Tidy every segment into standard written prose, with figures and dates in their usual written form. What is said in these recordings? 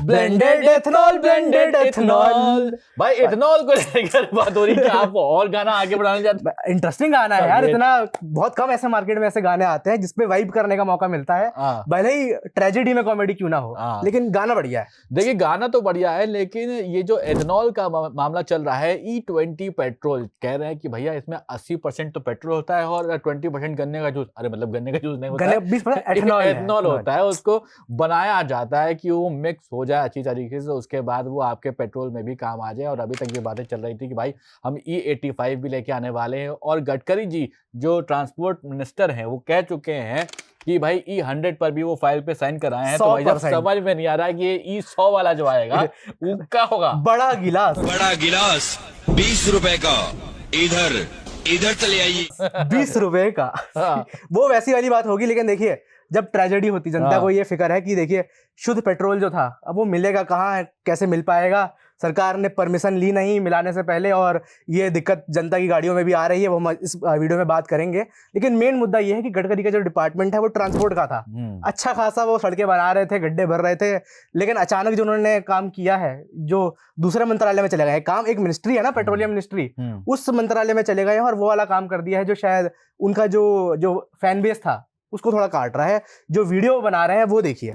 Blended ethanol, blended ethanol. भाई ethanol को लेकर बात हो रही है, आप और गाना आगे बढ़ाने जाते। इंटरेस्टिंग गाना है यार, इतना बहुत कम ऐसे मार्केट में ऐसे गाने आते हैं जिसपे वाइब करने का मौका मिलता है, भले ही ट्रेजेडी में कॉमेडी क्यों ना हो, लेकिन गाना बढ़िया है। देखिए गाना तो बढ़िया है, लेकिन ये जो एथनॉल का मामला चल रहा है, E20 पेट्रोल कह रहे हैं कि भैया इसमें 80% तो पेट्रोल होता है और 20% गन्ने का जूस, अरे मतलब गन्ने का जूस नहीं होता है, 20% एथनॉल होता है, उसको बनाया जाता है कि वो मिक्स हो जाए अच्छी तरीके से, उसके बाद वो आपके पेट्रोल में भी काम आ जाए। और अभी तक ये बातें चल रही थी कि भाई हम E85 भी लेके आने वाले हैं, और गडकरी जी जो ट्रांसपोर्ट मिनिस्टर हैं वो कह चुके हैं कि भाई E100 पर भी वो फाइल पे साइन कराए हैं। तो भाई जब समझ में नहीं आ रहा है कि ये E100 वाला जो आएगा वो क्या होगा। बड़ा गिलास 20 रुपए का, इधर चले आइए 20 रुपए का। वो वैसी वाली बात होगी, लेकिन देखिए जब ट्रेजेडी होती, जनता को ये फिक्र है कि देखिए शुद्ध पेट्रोल जो था अब वो मिलेगा कहाँ है, कैसे मिल पाएगा, सरकार ने परमिशन ली नहीं मिलाने से पहले, और ये दिक्कत जनता की गाड़ियों में भी आ रही है, वो हम इस वीडियो में बात करेंगे। लेकिन मेन मुद्दा ये है कि गडकरी का जो डिपार्टमेंट है वो ट्रांसपोर्ट का था, अच्छा खासा वो सड़कें बना रहे थे, गड्ढे भर रहे थे, लेकिन अचानक जो उन्होंने काम किया है, जो दूसरे मंत्रालय में चले गए काम, एक मिनिस्ट्री है ना पेट्रोलियम मिनिस्ट्री, उस मंत्रालय में चले गए और वो वाला काम कर दिया है जो शायद उनका जो फैन बेस था उसको थोड़ा काट रहा है। जो वीडियो बना रहे हैं वो देखिए।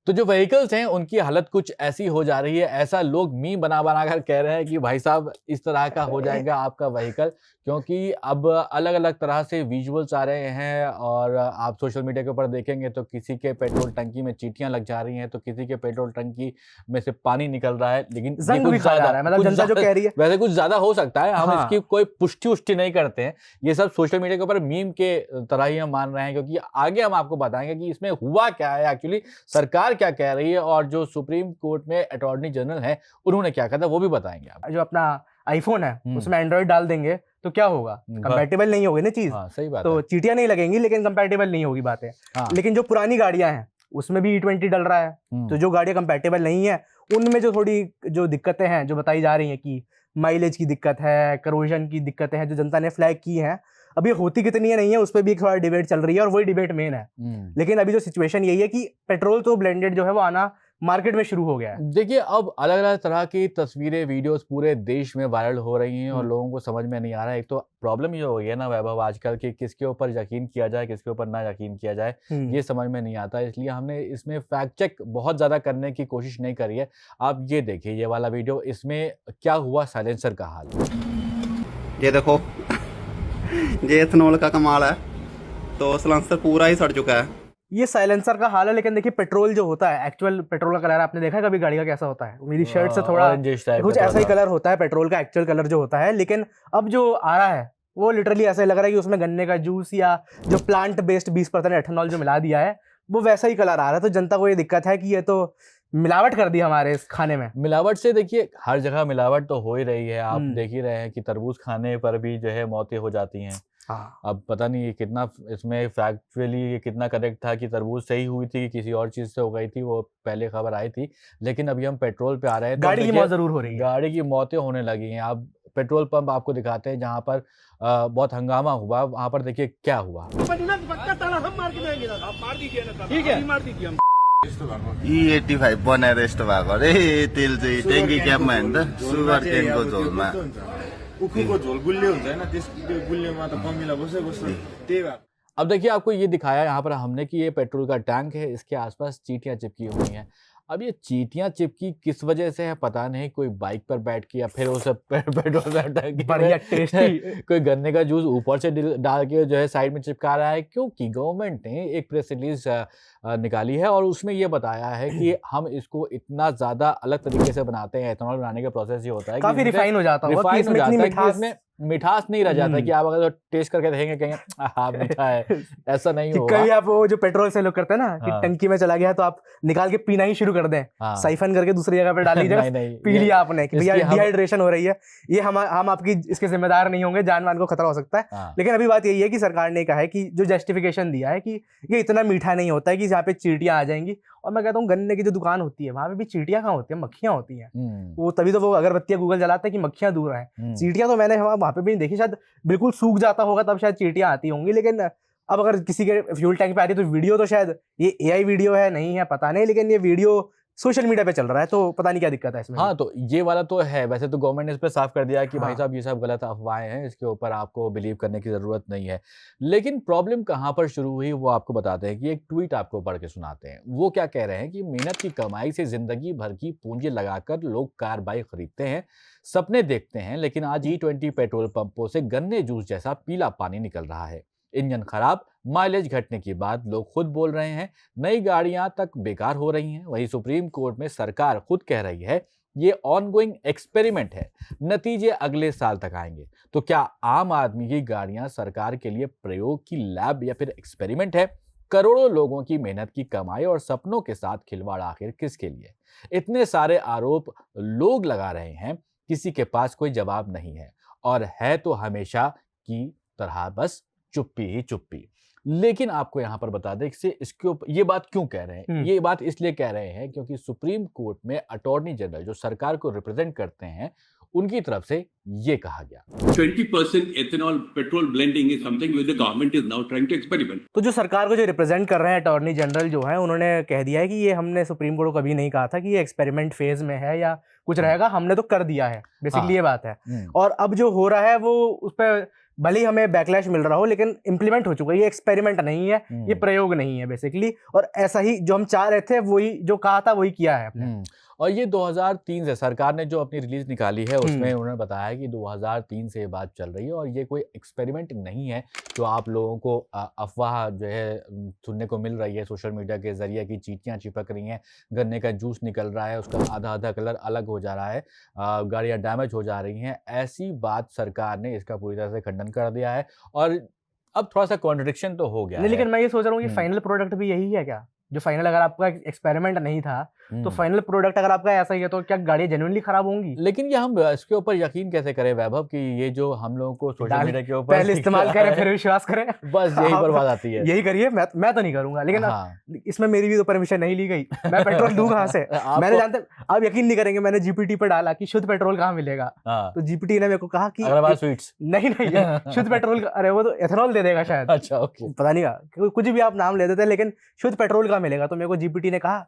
तो जो व्हीकल्स हैं उनकी हालत कुछ ऐसी हो जा रही है, ऐसा लोग मीम बना कर कह रहे हैं कि भाई साहब इस तरह का हो जाएगा आपका व्हीकल, क्योंकि अब अलग अलग तरह से विजुअल्स आ रहे हैं। और आप सोशल मीडिया के ऊपर देखेंगे तो किसी के पेट्रोल टंकी में चींटियां लग जा रही हैं, तो किसी के पेट्रोल टंकी में से पानी निकल रहा है, लेकिन जंग भी खा जा रहा है, मतलब जनता जो कह रही है वैसे कुछ ज्यादा हो सकता है, हम इसकी कोई पुष्टि नहीं करते हैं, ये सब सोशल मीडिया के ऊपर मीम के तरह ही हम मान रहे हैं, क्योंकि आगे हम आपको बताएंगे कि इसमें हुआ क्या है, एक्चुअली सरकार क्या कह रही है, और जो सुप्रीम कोर्ट में अटॉर्नी जनरल है उन्होंने क्या कहा था वो भी बताएंगे आप। जो अपना आईफोन है उसमें एंड्रॉइड डाल देंगे तो क्या होगा, कंपैटिबल नहीं होगी ना चीज। सही बात तो चीटियां नहीं लगेंगी, लेकिन कंपैटिबल नहीं होगी बातें। लेकिन जो पुरानी गाड़ियां हैं उसमें भी E20 डल रहा है, तो जो गाड़ियां कंपैटिबल नहीं है उनमें जो थोड़ी जो दिक्कतें हैं जो बताई जा रही हैं कि माइलेज की दिक्कत है, करोजन की दिक्कतें हैं, जो जनता ने फ्लैग की हैं, अभी होती कितनी है नहीं है उस पर भी थोड़ा डिबेट चल रही है, और वही डिबेट मेन है। लेकिन अभी जो सिचुएशन यही है कि पेट्रोल तो ब्लेंडेड जो है वो आना मार्केट में शुरू हो गया है। देखिए अब अलग अलग तरह की तस्वीरें वीडियोस पूरे देश में वायरल हो रही हैं और लोगों को समझ में नहीं आ रहा है। एक तो प्रॉब्लम ये हो गई है ना वैभव आजकल कि किसके ऊपर यकीन किया जाए, किसके ऊपर ना यकीन किया जाए, ये समझ में नहीं आता, इसलिए हमने इसमें फैक्ट चेक बहुत ज्यादा करने की कोशिश नहीं करी है। आप ये देखिए ये वाला वीडियो, इसमें क्या हुआ साइलेंसर का हाल। ये देखो ये एथनॉल का कमाल है, तो साइलेंसर पूरा ही सड़ चुका है। ये साइलेंसर का हाल है, लेकिन देखिए पेट्रोल जो होता है, एक्चुअल पेट्रोल का कलर आपने देखा है कभी गाड़ी का कैसा होता है? मेरी शर्ट से थोड़ा कुछ ऐसा ही कलर होता है पेट्रोल का, एक्चुअल कलर जो होता है। लेकिन अब जो आ रहा है वो लिटरली ऐसा लग रहा है कि उसमें गन्ने का जूस या जो प्लांट बेस्ड 20% एथेनॉल जो मिला दिया है वो वैसा ही कलर आ रहा है। तो जनता को ये दिक्कत है कि ये तो मिलावट कर दी हमारे इस खाने में। मिलावट से देखिए हर जगह मिलावट तो हो ही रही है, आप देख ही रहे हैं कि तरबूज खाने पर भी जो है मौतें हो जाती हैं। अब पता नहीं कितना इसमें फैक्चुअली ये कितना करेक्ट था कि तरबूज सही हुई थी कि किसी और चीज से हो गई थी, वो पहले खबर आई थी। लेकिन अभी हम पेट्रोल पे आ रहे हैं तो गाड़ी की मौत जरूर हो रही है, गाड़ी की मौतें होने लगी हैं। आप पेट्रोल पंप आपको दिखाते हैं जहाँ पर बहुत हंगामा हुआ, वहाँ पर देखिए क्या हुआ। E85 बनाएर यस्तो भएको अरे तेल चाहिँ ट्याङ्की क्यापमा होइन त सुगर केनको झोलमा उखुको झोल गुलियो हुन्छ हैन, त्यस गुलियोमा त कमिला बस्छ त्यही भएर। अब देखिए आपको ये दिखाया यहाँ पर हमने कि ये पेट्रोल का टैंक है, इसके आसपास चींटियां चिपकी हुई हैं। अब ये चींटियां चिपकी किस वजह से है पता नहीं, कोई बाइक पर बैठ के या फिर उस पेट्रोल बढ़िया टेस्टी कोई गन्ने का जूस ऊपर से डाल के जो है साइड में चिपका रहा है, क्योंकि गवर्नमेंट ने एक प्रेस रिलीज निकाली है और उसमें ये बताया है कि हम इसको इतना ज्यादा अलग तरीके से बनाते हैं, एथेनॉल बनाने का प्रोसेस ये होता है काफी रिफाइन हो जाता है, रिफाइन हो जाता है, इसमें मिठास नहीं रह जाता कि आप अगर टेस्ट करके देखेंगे कहेंगे हाँ मीठा है, ऐसा नहीं होगा। कभी आप वो जो पेट्रोल से लोग करते हैं ना कि टंकी में चला गया तो आप निकाल के पीना ही शुरू कर दें, साइफन करके दूसरी जगह पे डाल लीजिए, पी लिया आपने कि भैया डिहाइड्रेशन हो रही है। ये हम आपकी इसके जिम्मेदार नहीं होंगे, जान मान को खतरा हो सकता है। लेकिन अभी बात यही है कि सरकार ने कहा है कि जो जस्टिफिकेशन दिया है कि ये इतना मीठा नहीं होता है कि यहाँ पे चींटियां आ जाएंगी। और मैं कहता हूँ गन्ने की जो दुकान होती है वहां पे भी चींटियां कहाँ होती है, मक्खियां होती हैं। वो तभी तो वो अगरबत्तियां गूगल जलाते हैं कि मक्खियां दूर हैं। चींटियां तो मैंने वहां पे भी नहीं देखी, शायद बिल्कुल सूख जाता होगा तब शायद चींटियां आती होंगी, लेकिन अब अगर किसी के फ्यूल टैंक पे आ रही है तो वीडियो तो शायद ये AI वीडियो है, नहीं है पता नहीं, लेकिन ये वीडियो सोशल मीडिया पे चल रहा है, तो पता नहीं क्या दिक्कत है इसमें। हाँ, तो ये वाला तो है। वैसे तो गवर्नमेंट ने इस पे साफ कर दिया है कि भाई हाँ। साहब ये सब गलत अफवाहें हैं, इसके ऊपर आपको बिलीव करने की ज़रूरत नहीं है। लेकिन प्रॉब्लम कहाँ पर शुरू हुई वो आपको बताते हैं कि एक ट्वीट आपको पढ़ के सुनाते हैं। वो क्या कह रहे हैं कि मेहनत की कमाई से ज़िंदगी भर की पूंजी लगाकर लोग कार बाइक खरीदते हैं, सपने देखते हैं, लेकिन आज E20 पेट्रोल पंपों से गन्ने जूस जैसा पीला पानी निकल रहा है। इंजन खराब, माइलेज घटने की बात लोग खुद बोल रहे हैं, नई गाड़ियां तक बेकार हो रही हैं। वहीं सुप्रीम कोर्ट में सरकार खुद कह रही है ये ऑनगोइंग एक्सपेरिमेंट है, नतीजे अगले साल तक आएंगे। तो क्या आम आदमी की गाड़ियां सरकार के लिए प्रयोग की लैब या फिर एक्सपेरिमेंट है? करोड़ों लोगों की मेहनत की कमाई और सपनों के साथ खिलवाड़ आखिर किसके लिए? इतने सारे आरोप लोग लगा रहे हैं, किसी के पास कोई जवाब नहीं है, और है तो हमेशा की तरह बस चुप्पी ही चुप्पी। लेकिन आपको यहां पर बता दें कि इसके ऊपर ये बात क्यों कह रहे हैं। ये बात इसलिए कह रहे हैं क्योंकि सुप्रीम कोर्ट में अटॉर्नी जनरल जो सरकार को रिप्रेजेंट करते हैं, उनकी तरफ से ये कहा गया 20% ethanol petrol blending is something which the government is now trying to experiment. तो जो सरकार को जो रिप्रेजेंट कर रहे हैं अटॉर्नी जनरल जो है, उन्होंने कह दिया है कि ये हमने सुप्रीम कोर्ट को कभी नहीं कहा था कि ये एक्सपेरिमेंट फेज में है या कुछ रहेगा, हमने तो कर दिया है, बेसिकली ये बात है। और अब जो हो रहा है वो उस पर भले ही हमें बैकलैश मिल रहा हो, लेकिन इंप्लीमेंट हो चुका है। ये एक्सपेरिमेंट नहीं है, ये प्रयोग नहीं है बेसिकली, और ऐसा ही जो हम चाह रहे थे वही जो कहा था वही किया है आपने। और ये 2003 से सरकार ने जो अपनी रिलीज निकाली है उसमें उन्होंने बताया है कि 2003 से ये बात चल रही है और ये कोई एक्सपेरिमेंट नहीं है जो आप लोगों को अफवाह जो है सुनने को मिल रही है सोशल मीडिया के जरिए कि चींटियां चिपक रही हैं, गन्ने का जूस निकल रहा है, उसका आधा आधा कलर अलग हो जा रहा है, गाड़ियां डैमेज हो जा रही हैं। ऐसी बात सरकार ने इसका पूरी तरह से खंडन कर दिया है। और अब थोड़ा सा कॉन्ट्रडिक्शन तो हो गया है। लेकिन मैं ये सोच रहा हूँ कि फाइनल प्रोडक्ट भी यही है क्या? जो फाइनल अगर आपका एक्सपेरिमेंट नहीं था तो फाइनल प्रोडक्ट अगर आपका ऐसा ही है तो क्या गाड़ियां जेन्युइनली खराब होंगी? लेकिन ये हम इसके ऊपर यकीन कैसे करें वैभव कि ये जो हम लोगों को सोशल मीडिया के ऊपर पहले इस्तेमाल करें फिर विश्वास करें, बस यही पर बात आती है। यही करिए, मैं तो नहीं करूंगा, लेकिन इसमें मेरी भी तो परमिशन नहीं ली गई। मैं पेट्रोल दूं कहां से? मैंने जानते आप यकीन नहीं करेंगे, मैंने जीपीटी पर डाला कि शुद्ध पेट्रोल कहाँ मिलेगा, तो जीपीटी ने मेरे को कहा कि स्वीट्स नहीं शुद्ध पेट्रोल, अरे वो तो एथेनॉल दे देगा शायद। अच्छा, ओके, पता नहीं कुछ भी आप नाम ले देते, लेकिन शुद्ध पेट्रोल कहाँ मिलेगा? तो मेरे को जीपीटी ने कहा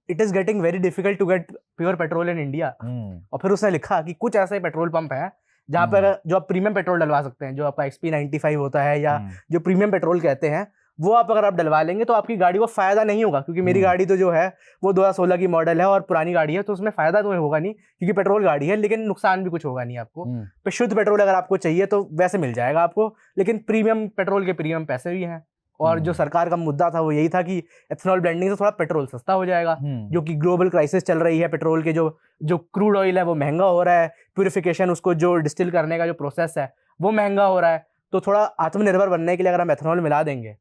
it is getting very difficult to get pure petrol in India. और फिर उसने लिखा कि कुछ ऐसे पेट्रोल पंप है जहाँ पर जो आप प्रीमियम पेट्रोल डलवा सकते हैं, जो आपका XP95 होता है या जो प्रीमियम पेट्रोल कहते हैं, वो आप अगर आप डलवा लेंगे तो आपकी गाड़ी को फायदा नहीं होगा। क्योंकि मेरी गाड़ी तो जो है वो 2016 की मॉडल है और पुरानी गाड़ी है, तो उसमें फायदा तो होगा नहीं क्योंकि पेट्रोल गाड़ी है, लेकिन नुकसान भी कुछ होगा नहीं आपको। तो शुद्ध पेट्रोल अगर आपको चाहिए तो वैसे मिल जाएगा आपको, लेकिन प्रीमियम पेट्रोल के प्रीमियम पैसे भी हैं। और जो सरकार का मुद्दा था वो यही था कि एथेनॉल ब्लेंडिंग से थोड़ा पेट्रोल सस्ता हो जाएगा, जो कि ग्लोबल क्राइसिस चल रही है। पेट्रोल के जो क्रूड ऑयल है वो महंगा हो रहा है, प्यूरिफिकेशन उसको जो डिस्टिल करने का जो प्रोसेस है वो महंगा हो रहा है। तो थोड़ा आत्मनिर्भर बनने के लिए अगर हम एथेनॉल मिला देंगे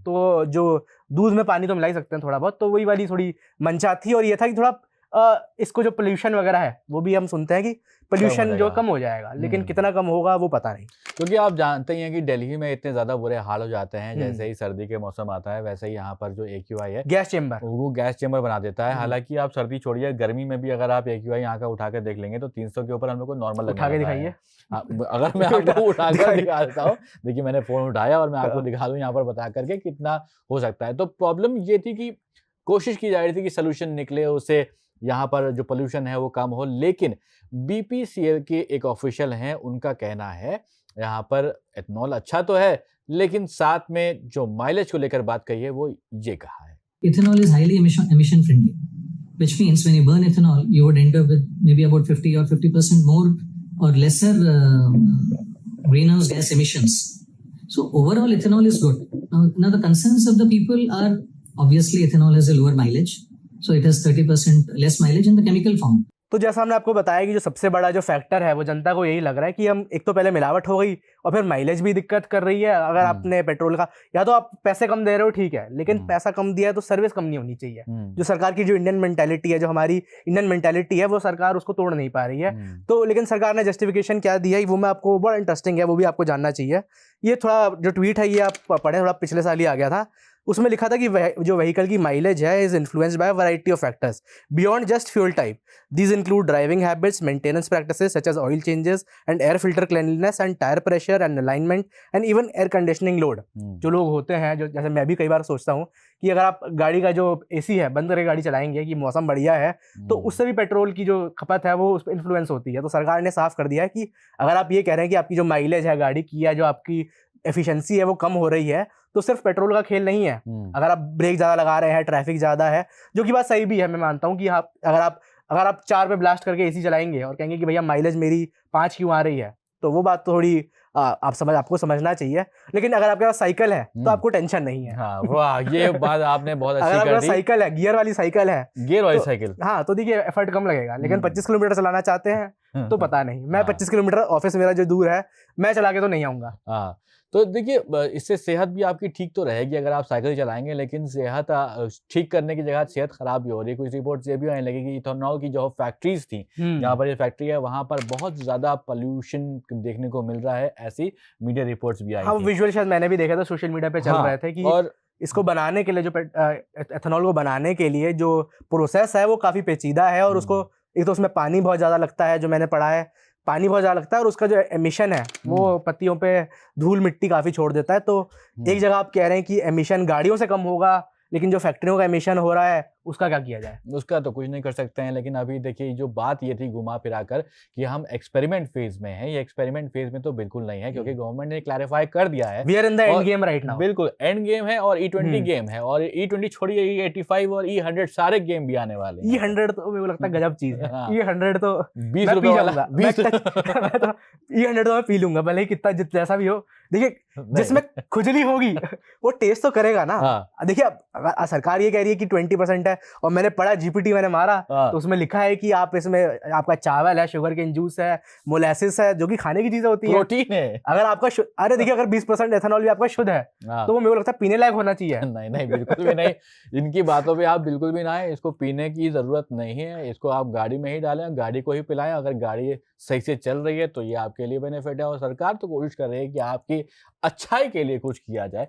तो जो दूध में पानी तो मिला ही सकते हैं थोड़ा बहुत, तो वही वाली थोड़ी मंशा थी। और ये था कि थोड़ा इसको जो पोल्यूशन वगैरह है वो भी हम सुनते हैं कि पोल्यूशन जो कम हो जाएगा, लेकिन कितना कम होगा वो पता नहीं। क्योंकि आप जानते ही हैं कि दिल्ली में इतने ज्यादा बुरे हाल हो जाते हैं, जैसे ही सर्दी के मौसम आता है वैसे ही यहाँ पर जो AQI है गैस चेंबर, वो गैस चेंबर बना देता है। हालांकि आप सर्दी छोड़िए, गर्मी में भी अगर आप AQI यहाँ का उठा के देख लेंगे तो 300 के ऊपर हम लोग को नॉर्मल उठा के दिखाइए। अगर मैं आपको उठा कर दिखा देता हूँ, देखिए मैंने फोन उठाया और मैं आपको दिखा दूं यहाँ पर बता करके कितना हो सकता है। तो प्रॉब्लम ये थी कि कोशिश की जा रही थी कि सोल्यूशन निकले, उससे यहाँ पर जो पोल्यूशन है वो कम हो। लेकिन BPCL के एक ऑफिशियल हैं, उनका कहना है यहाँ पर एथेनॉल अच्छा तो है, लेकिन साथ में जो माइलेज को लेकर बात कही है वो ये कहा है, ethanol is highly emission friendly, which means when you burn ethanol you would end up with maybe about 50 or 50% more or lesser greenhouse gas emissions. So overall ethanol is good. Now the concerns of the people are obviously ethanol has a lower mileage, so it has 30% less mileage in the chemical form. तो जैसा हमने आपको बताया कि जो सबसे बड़ा जो फैक्टर है वो जनता को यही लग रहा है कि हम एक तो पहले मिलावट हो गई और फिर माइलेज भी दिक्कत कर रही है। अगर आपने पेट्रोल का या तो आप पैसे कम दे रहे हो ठीक है, लेकिन पैसा कम दिया है तो सर्विस कम नहीं होनी चाहिए। जो सरकार की जो इंडियन मेंटालिटी है, जो हमारी इंडियन मेंटालिटी है, वो सरकार उसको तोड़ नहीं पा रही है। तो लेकिन सरकार ने जस्टिफिकेशन क्या दिया है वो मैं आपको, बड़ा इंटरेस्टिंग है, वो भी आपको जानना चाहिए। ये थोड़ा जो ट्वीट है ये आप पढ़े, थोड़ा पिछले साल ही आ गया था। उसमें लिखा था कि जो व्हीकल की माइलेज है is influenced by variety of factors beyond just fuel type. These include driving habits, maintenance practices such as oil changes and air filter cleanliness and tyre pressure and alignment and even air conditioning load. जो लोग होते हैं, जो जैसे मैं भी कई बार सोचता हूँ कि अगर आप गाड़ी का जो एसी है बंद करके गाड़ी चलाएंगे कि मौसम बढ़िया है, तो उससे भी पेट्रोल की जो खपत है वो उस पर इन्फ्लुएंस होती है. तो सरकार ने साफ कर दिया है कि अगर आप ये कह रहे हैं कि आपकी जो माइलेज है गाड़ी की या जो आपकी एफिशिएंसी है वो कम हो रही है, तो सिर्फ पेट्रोल का खेल नहीं है. अगर आप ब्रेक ज़्यादा लगा रहे हैं, ट्रैफिक ज़्यादा है, जो कि बात सही भी है, मैं मानता हूँ कि आप अगर आप 4 पे ब्लास्ट करके एसी चलाएंगे और कहेंगे कि भैया माइलेज मेरी 5 क्यों आ रही है, तो वो बात थोड़ी आपको समझना चाहिए. लेकिन अगर आपके पास साइकिल है तो आपको टेंशन नहीं है. हाँ, वाह, ये बात आपने बहुत अगर अच्छी आपके कर पास दी. साइकिल है, गियर वाली साइकिल है, गियर वाली साइकिल. हाँ, तो देखिए एफर्ट कम लगेगा. लेकिन 25 किलोमीटर चलाना चाहते हैं तो पता नहीं. मैं 25 किलोमीटर, ऑफिस मेरा जो दूर है, मैं चला के तो नहीं आऊंगा. हाँ, तो देखिए इससे सेहत भी आपकी ठीक तो रहेगी अगर आप साइकिल चलाएंगे, लेकिन सेहत ठीक करने की जगह सेहत खराब भी हो रही है. कुछ रिपोर्ट्स ये भी आने लगी कि इथेनॉल की जो फैक्ट्रीज थी, जहाँ पर ये फैक्ट्री है, वहाँ पर बहुत ज्यादा पोल्यूशन देखने को मिल रहा है. ऐसी मीडिया रिपोर्ट्स भी आई हाँ, थी. विजुअल शायद मैंने भी देखा था, सोशल मीडिया पे चल रहे थे कि और इसको बनाने के लिए जो एथेनॉल को बनाने के लिए जो प्रोसेस है वो काफी पेचीदा है. और उसको एक तो उसमें पानी बहुत ज्यादा लगता है, जो मैंने पढ़ा है, पानी बहुत ज़्यादा लगता है. और उसका जो एमिशन है वो पत्तियों पे धूल मिट्टी काफ़ी छोड़ देता है. तो एक जगह आप कह रहे हैं कि एमिशन गाड़ियों से कम होगा, लेकिन जो फैक्ट्रियों का एमिशन हो रहा है उसका क्या किया जाए? उसका तो कुछ नहीं कर सकते हैं. लेकिन अभी देखिए जो बात ये थी घुमा फिरा कर कि हम एक्सपेरिमेंट फेज में हैं. ये एक्सपेरिमेंट फेज में तो बिल्कुल नहीं है, क्योंकि गवर्नमेंट ने क्लैरिफाई कर दिया है. We are in the end game right now. बिल्कुल एंड गेम है. और E20 गेम है. और E20 छोड़िए, E85 और E100 सारे गेम भी आने वाले हैं. E100 तो मेरे को लगता है गजब चीज है. हाँ. E100 तो 20 रुपए वाला. E100 तो मैं पी लूंगा, भले ही कितना जैसा भी हो. देखिए जिसमें खुजली होगी वो टेस्ट तो करेगा ना. देखिए सरकार ये कह रही है कि 20% है, और मैंने पढ़ा, जीपीटी मैंने मारा, तो उसमें लिखा है कि आप इसमें आपका चावल है, शुगर केन जूस है, मोलासिस है, जो कि खाने की चीजें होती है, प्रोटीन है. अगर आपका अरे देखिए अगर 20% एथेनॉल भी आपका शुद्ध है तो वो मेरे को लगता है पीने लायक होना चाहिए. नहीं नहीं, बिल्कुल भी नहीं. इनकी बातों पे आप बिल्कुल भी ना आए. इसको पीने की जरूरत नहीं है. इसको आप गाड़ी में ही डालें, गाड़ी को ही पिलाएं. अगर गाड़ी सही से चल रही है तो ये आपके लिए बेनिफिट है. और सरकार तो कोशिश कर रही है कि आपकी अच्छाई के लिए कुछ किया जाए.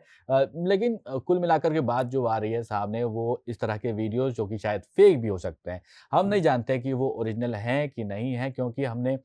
लेकिन कुल मिलाकर के बात जो आ रही है सामने, वो इस तरह के वीडियोस जो कि शायद फेक भी हो सकते हैं. हम नहीं जानते कि वो ओरिजिनल हैं कि नहीं हैं, क्योंकि हमने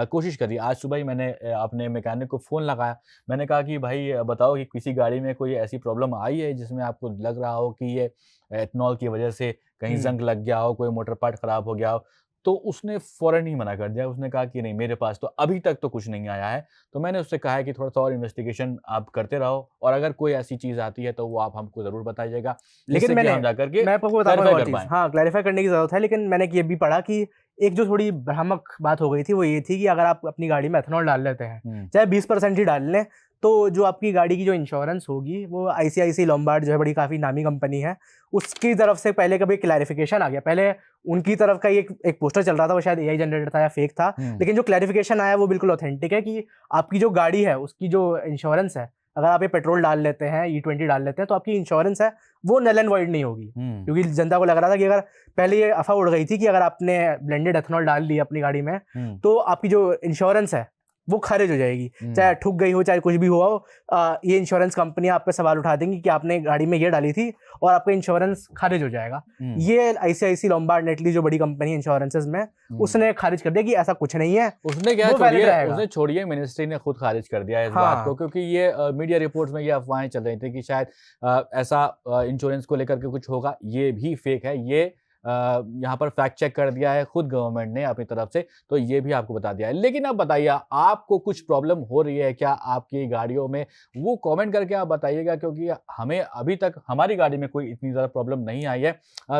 कोशिश करी. आज सुबह ही मैंने अपने मैकेनिक को फ़ोन लगाया. मैंने कहा कि भाई बताओ कि किसी गाड़ी में कोई ऐसी प्रॉब्लम आई है जिसमें आपको लग रहा हो कि ये एथेनॉल की वजह से कहीं जंग लग गया हो, कोई मोटर पार्ट खराब हो गया हो. तो उसने फ़ौरन ही मना कर दिया. उसने कहा कि नहीं, मेरे पास तो अभी तक तो कुछ नहीं आया है. तो मैंने उससे कहा है कि थोड़ा सा और इन्वेस्टिगेशन आप करते रहो, और अगर कोई ऐसी चीज़ आती है तो वो आप हमको ज़रूर बताइएगा. लेकिन मैं आपको बताऊंगा, हाँ क्लैरिफाई करने की जरूरत है. लेकिन मैंने ये भी पढ़ा कि एक जो थोड़ी भ्रामक बात हो गई थी वो ये थी कि अगर आप अपनी गाड़ी में एथेनॉल डाल लेते हैं, चाहे 20% ही डाल लें, तो जो आपकी गाड़ी की जो इंश्योरेंस होगी वो ICICI लॉम्बार्ड जो है बड़ी काफ़ी नामी कंपनी है, उसकी तरफ से पहले कभी क्लैरिफिकेशन आ गया. पहले उनकी तरफ का एक पोस्टर चल रहा था, वो शायद AI जनरेटेड था या फेक था. लेकिन जो क्लैरिफिकेशन आया वो बिल्कुल ऑथेंटिक है कि आपकी जो गाड़ी है उसकी जो इंश्योरेंस है, अगर आप ये पेट्रोल डाल लेते हैं, E20 डाल लेते हैं, तो आपकी इंश्योरेंस है वो नल एंड वॉइड नहीं होगी. क्योंकि जनता को लग रहा था कि अगर पहले ये अफवाह उड़ गई थी कि अगर आपने ब्लेंडेड एथेनॉल डाल ली अपनी गाड़ी में तो आपकी जो इंश्योरेंस है वो खारिज हो जाएगी, चाहे ठुक गई हो, चाहे कुछ भी हुआ हो. ये इंश्योरेंस कंपनियां आप पे सवाल उठा देंगी कि आपने गाड़ी में ये डाली थी और आपका इंश्योरेंस खारिज हो जाएगा. ये ICICI लॉम्बार्ड नेटली जो बड़ी कंपनी है इंश्योरेंसेस में, उसने खारिज कर दिया कि ऐसा कुछ नहीं है. उसने क्या उसने छोड़िए, मिनिस्ट्री ने खुद खारिज कर दिया है इस बात को, क्योंकि ये मीडिया रिपोर्ट्स में ये अफवाहें चल रही थी कि शायद ऐसा इंश्योरेंस को लेकर के कुछ होगा. ये भी फेक है. ये यहाँ पर फैक्ट चेक कर दिया है खुद गवर्नमेंट ने अपनी तरफ से, तो ये भी आपको बता दिया है. लेकिन अब बताइए, आपको कुछ प्रॉब्लम हो रही है क्या आपकी गाड़ियों में? वो कमेंट करके आप बताइएगा, क्योंकि हमें अभी तक हमारी गाड़ी में कोई इतनी ज़्यादा प्रॉब्लम नहीं आई है.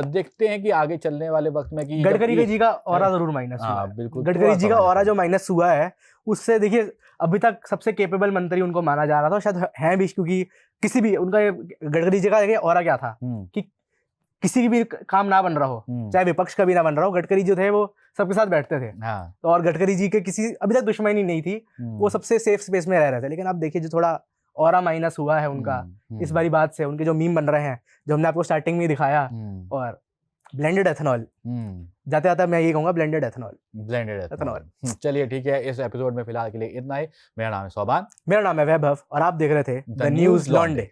देखते हैं कि आगे चलने वाले वक्त में कि गडकरी जी का ऑरा जरूर माइनस हुआ है. बिल्कुल, गडकरी जी का ऑरा जो माइनस हुआ है उससे देखिए अभी तक सबसे केपेबल मंत्री उनको माना जा रहा था, शायद हैं भी, क्योंकि किसी भी उनका गडकरी जी का देखिए ऑरा क्या था कि किसी की भी काम ना बन रहा हो, चाहे विपक्ष का भी ना बन रहा हो, गडकरी जो थे वो सबके साथ बैठते थे. तो और गडकरी जी के किसी अभी तक दुश्मनी नहीं थी, वो सबसे सेफ स्पेस में रह रहे थे. लेकिन अब देखिए जो थोड़ा ऑरा माइनस हुआ है उनका इस बारी बात से, उनके जो मीम बन रहे हैं जो हमने आपको स्टार्टिंग में दिखाया, और ब्लेंडेड एथेनॉल, जाते जाते मैं ये कहूंगा ब्लेंडेड एथेनॉल. चलिए ठीक है, इस एपिसोड में फिलहाल के लिए इतना ही. मेरा नाम है सोबान. मेरा नाम है वैभव और आप देख रहे थे द न्यूज़ लॉन्डे.